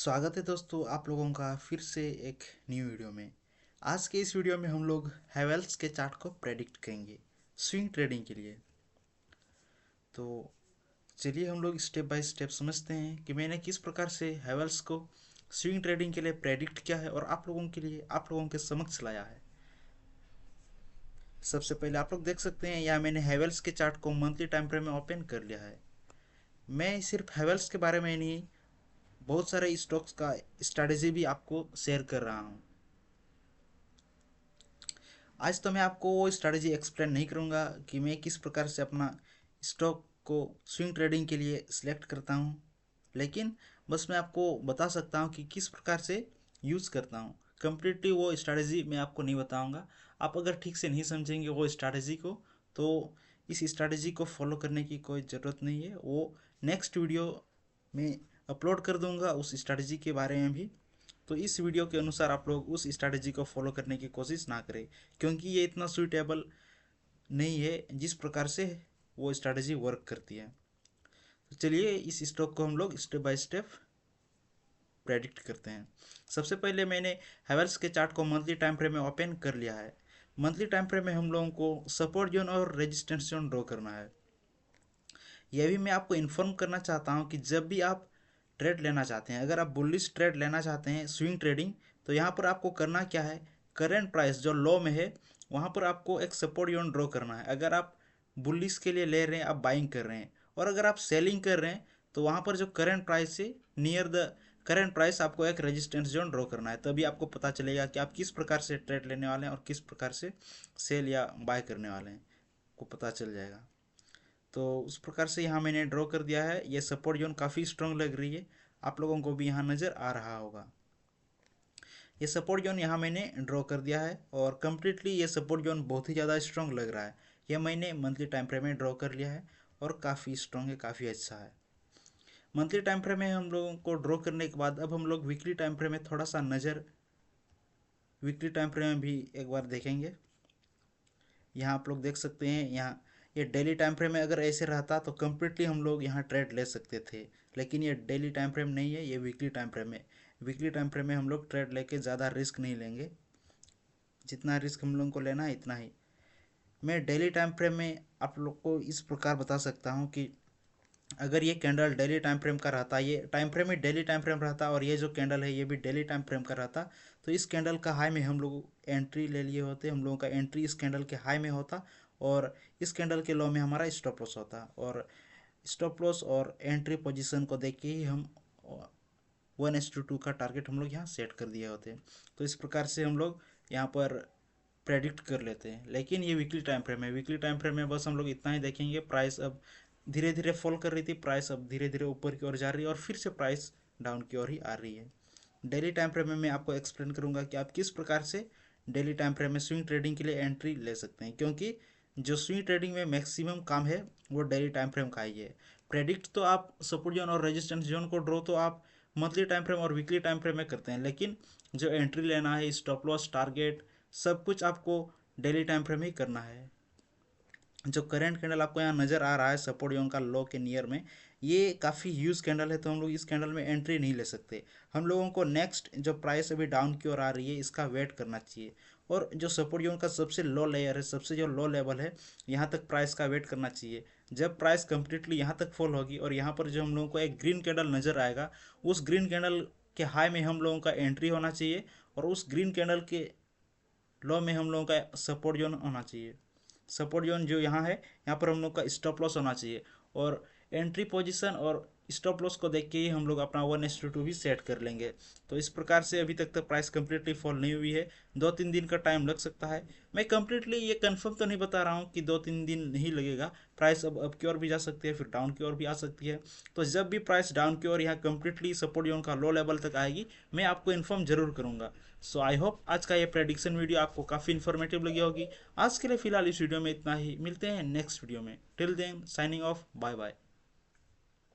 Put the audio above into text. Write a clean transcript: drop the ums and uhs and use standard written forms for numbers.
स्वागत है दोस्तों आप लोगों का फिर से एक न्यू वीडियो में। आज के इस वीडियो में हम लोग हैवेल्स के चार्ट को प्रेडिक्ट करेंगे स्विंग ट्रेडिंग के लिए। तो चलिए हम लोग स्टेप बाय स्टेप समझते हैं कि मैंने किस प्रकार से हैवेल्स को स्विंग ट्रेडिंग के लिए प्रेडिक्ट किया है और आप लोगों के लिए आप लोगों के समक्ष लाया है। सबसे पहले आप लोग देख सकते हैं यहाँ मैंने हैवेल्स के चार्ट को मंथली टाइम फ्रेम में ओपन कर लिया है। मैं सिर्फ हैवेल्स के बारे में नहीं, बहुत सारे स्टॉक्स का स्ट्रैटेजी भी आपको शेयर कर रहा हूँ। आज तो मैं आपको वो स्ट्रैटेजी एक्सप्लेन नहीं करूँगा कि मैं किस प्रकार से अपना स्टॉक को स्विंग ट्रेडिंग के लिए सिलेक्ट करता हूँ, लेकिन बस मैं आपको बता सकता हूँ कि किस प्रकार से यूज़ करता हूँ। कम्प्लीटली वो स्ट्रैटेजी मैं आपको नहीं बताऊँगा। आप अगर ठीक से नहीं समझेंगे वो स्ट्रैटेजी को तो इस स्ट्रैटेजी को फॉलो करने की कोई ज़रूरत नहीं है। वो नेक्स्ट वीडियो में अपलोड कर दूँगा उस स्ट्रैटेजी के बारे में भी। तो इस वीडियो के अनुसार आप लोग उस स्ट्रैटेजी को फॉलो करने की कोशिश ना करें, क्योंकि ये इतना सूटेबल नहीं है जिस प्रकार से वो स्ट्रैटेजी वर्क करती है। तो चलिए इस स्टॉक को हम लोग स्टेप बाय स्टेप प्रेडिक्ट करते हैं। सबसे पहले मैंने हैवेल्स के चार्ट को मंथली टाइम फ्रेम में ओपन कर लिया है। मंथली टाइम फ्रेम में हम लोगों को सपोर्ट जोन और रेजिस्टेंस जोन ड्रॉ करना है। यह भी मैं आपको इन्फॉर्म करना चाहता हूँ कि जब भी आप ट्रेड लेना चाहते हैं, अगर आप बुलिश ट्रेड लेना चाहते हैं स्विंग ट्रेडिंग, तो यहाँ पर आपको करना क्या है, करेंट प्राइस जो लो में है वहाँ पर आपको एक सपोर्ट जोन ड्रॉ करना है। अगर आप बुलिश के लिए ले रहे हैं, आप बाइंग कर रहे हैं, और अगर आप सेलिंग कर रहे हैं तो वहाँ पर जो करेंट प्राइस है नियर द करेंट प्राइस आपको एक रेजिस्टेंस जोन ड्रॉ करना है। तभी आपको पता चलेगा कि आप किस प्रकार से ट्रेड लेने वाले हैं और किस प्रकार से सेल या बाय करने वाले हैं, को पता चल जाएगा। तो उस प्रकार से यहाँ मैंने ड्रॉ कर दिया है। ये सपोर्ट जोन काफ़ी स्ट्रॉन्ग लग रही है, आप लोगों को भी यहाँ नज़र आ रहा होगा। ये सपोर्ट जोन यहाँ मैंने ड्रॉ कर दिया है और कम्प्लीटली ये सपोर्ट जोन बहुत ही ज़्यादा स्ट्रॉन्ग लग रहा है। यह मैंने मंथली टाइम फ्रेम में ड्रॉ कर लिया है और काफ़ी स्ट्रॉन्ग है, काफ़ी अच्छा है। मंथली टाइम फ्रेम में हम लोगों को ड्रॉ करने के बाद अब हम लोग वीकली टाइम फ्रेम में थोड़ा सा नज़र वीकली टाइम फ्रेम में भी एक बार देखेंगे। यहाँ आप लोग देख सकते हैं, यहाँ ये डेली टाइम फ्रेम में अगर ऐसे रहता तो कम्प्लीटली हम लोग यहाँ ट्रेड ले सकते थे, लेकिन ये डेली टाइम फ्रेम नहीं है, ये वीकली टाइम फ्रेम है। वीकली टाइम फ्रेम में हम लोग ट्रेड लेके ज़्यादा रिस्क नहीं लेंगे, जितना रिस्क हम लोगों को लेना है इतना ही। मैं डेली टाइम फ्रेम में आप लोग को इस प्रकार बता सकता हूँ कि अगर ये कैंडल डेली टाइम फ्रेम का रहता, ये टाइम फ्रेम ही डेली टाइम फ्रेम रहता और ये जो कैंडल है ये भी डेली टाइम फ्रेम का रहता, तो इस कैंडल का हाई में हम लोग एंट्री ले लिए होते, हम लोगों का एंट्री इस कैंडल के हाई में होता और इस कैंडल के लो में हमारा स्टॉप लॉस होता, और स्टॉप लॉस और एंट्री पोजीशन को देख के ही हम 1:2 का टारगेट हम लोग यहाँ सेट कर दिए होते। तो इस प्रकार से हम लोग यहाँ पर प्रेडिक्ट कर लेते हैं। लेकिन ये वीकली टाइम फ्रेम है, वीकली टाइम फ्रेम में बस हम लोग इतना ही देखेंगे, प्राइस अब धीरे धीरे फॉल कर रही थी, प्राइस अब धीरे धीरे ऊपर की ओर जा रही है और फिर से प्राइस डाउन की ओर ही आ रही है। डेली टाइम फ्रेम में मैं आपको एक्सप्लेन करूंगा कि आप किस प्रकार से डेली टाइम फ्रेम में स्विंग ट्रेडिंग के लिए एंट्री ले सकते हैं, क्योंकि जो स्विंग ट्रेडिंग में मैक्सिमम काम है वो डेली टाइम फ्रेम का ही है। प्रेडिक्ट तो आप सपोर्ट जोन और रेजिस्टेंस जोन को ड्रॉ तो आप मंथली टाइम फ्रेम और वीकली टाइम फ्रेम में करते हैं, लेकिन जो एंट्री लेना है, स्टॉप लॉस, टारगेट, सब कुछ आपको डेली टाइम फ्रेम ही करना है। जो करंट कैंडल आपको यहाँ नज़र आ रहा है सपोर्ट जोन का लो के नियर में, ये काफ़ी ह्यूज कैंडल है, तो हम लोग इस कैंडल में एंट्री नहीं ले सकते। हम लोगों को नेक्स्ट जो प्राइस अभी डाउन की ओर आ रही है इसका वेट करना चाहिए, और जो सपोर्ट जोन का सबसे लो लेयर है, सबसे जो लो लेवल है, यहाँ तक प्राइस का वेट करना चाहिए। जब प्राइस कंप्लीटली यहाँ तक फॉल होगी और यहाँ पर जो हम लोगों को एक ग्रीन कैंडल नज़र आएगा, उस ग्रीन कैंडल के हाई में हम लोगों का एंट्री होना चाहिए और उस ग्रीन कैंडल के लो में हम लोगों का सपोर्ट जोन होना चाहिए। सपोर्ट जोन जो यहाँ है, यहाँ पर हम लोग का स्टॉप लॉस होना चाहिए, और एंट्री पोजीशन और स्टॉप लॉस को देख के ही हम लोग अपना 1:2 भी सेट कर लेंगे। तो इस प्रकार से अभी तक तो प्राइस कंप्लीटली फॉल नहीं हुई है, 2-3 दिन का टाइम लग सकता है। मैं कंप्लीटली ये कंफर्म तो नहीं बता रहा हूँ कि 2-3 दिन नहीं लगेगा, प्राइस अब की ओर भी जा सकती है, फिर डाउन की ओर भी आ सकती है। तो जब भी प्राइस डाउन की ओर यहाँ कंप्लीटली सपोर्ट जोन का लो लेवल तक आएगी, मैं आपको इन्फॉर्म जरूर करूँगा। सो आई होप आज का ये प्रेडिक्शन वीडियो आपको काफ़ी इन्फॉर्मेटिव लगी होगी। आज के लिए फिलहाल इस वीडियो में इतना ही, मिलते हैं नेक्स्ट वीडियो में। Till then signing off, bye bye.